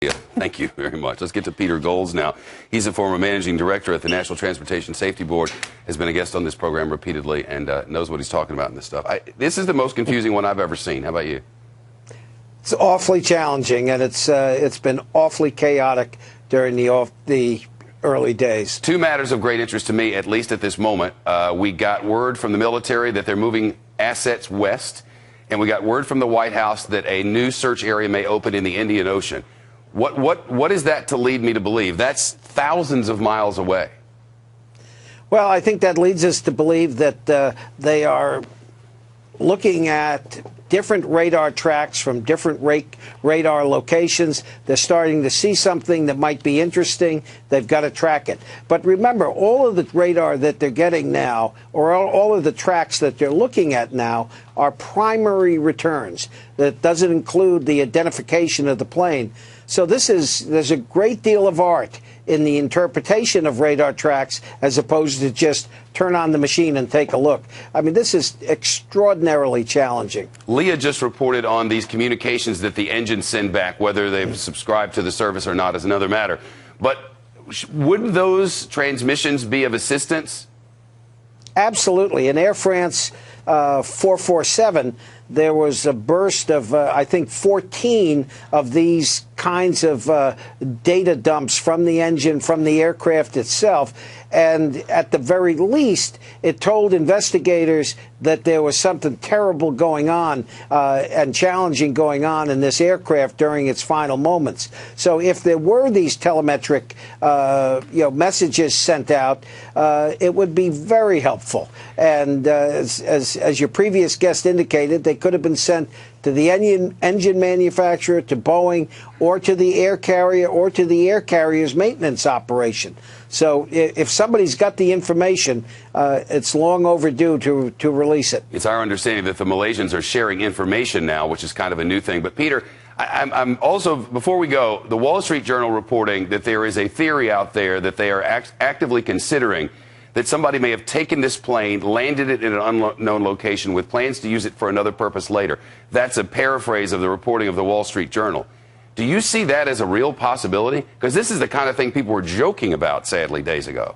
Yeah, thank you very much. Let's get to Peter Goals now. He's a former managing director at the National Transportation Safety Board, has been a guest on this program repeatedly, and knows what he's talking about in this stuff. This is the most confusing one I've ever seen. How about you? It's awfully challenging, and it's been awfully chaotic during the early days. Two matters of great interest to me, at least at this moment. We got word from the military that they're moving assets west, and we got word from the White House that a new search area may open in the Indian Ocean. What is that to lead me to believe? That's thousands of miles away. Well, I think that leads us to believe that they are looking at different radar tracks from different radar locations. They're starting to see something that might be interesting. They've got to track it. But remember, all of the radar that they're getting now, or all of the tracks that they're looking at now, are primary returns. That doesn't include the identification of the plane. So there's a great deal of art in the interpretation of radar tracks as opposed to just turn on the machine and take a look. I mean, this is extraordinarily challenging. Leah just reported on these communications that the engines send back. Whether they've subscribed to the service or not is another matter. But would those transmissions be of assistance? Absolutely. In Air France 447, there was a burst of, I think, 14 of these kinds of data dumps from the engine, from the aircraft itself. And at the very least, it told investigators that there was something terrible going on and challenging going on in this aircraft during its final moments. So if there were these telemetric messages sent out, it would be very helpful. And as your previous guest indicated, they could have been sent to the engine manufacturer, to Boeing, or to the air carrier, or to the air carrier's maintenance operation. So if somebody's got the information, it's long overdue to release it. It's our understanding that the Malaysians are sharing information now, which is kind of a new thing. But Peter, I'm also, before we go, the Wall Street Journal reporting that there is a theory out there that they are actively considering that somebody may have taken this plane, landed it in an unknown location with plans to use it for another purpose later. That's a paraphrase of the reporting of the Wall Street Journal. Do you see that as a real possibility? Because this is the kind of thing people were joking about, sadly, days ago.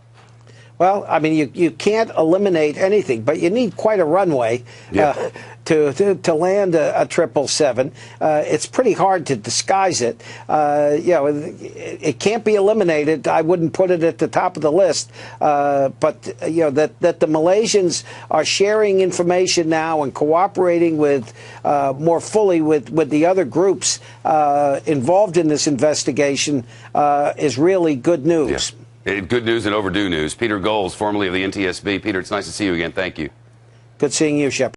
Well, I mean, you can't eliminate anything, but you need quite a runway to land a 777. It's pretty hard to disguise it. It can't be eliminated. I wouldn't put it at the top of the list. But that the Malaysians are sharing information now and cooperating with more fully with the other groups involved in this investigation is really good news. Yeah. Good news and overdue news. Peter Goals, formerly of the NTSB. Peter, it's nice to see you again. Thank you. Good seeing you, Shep.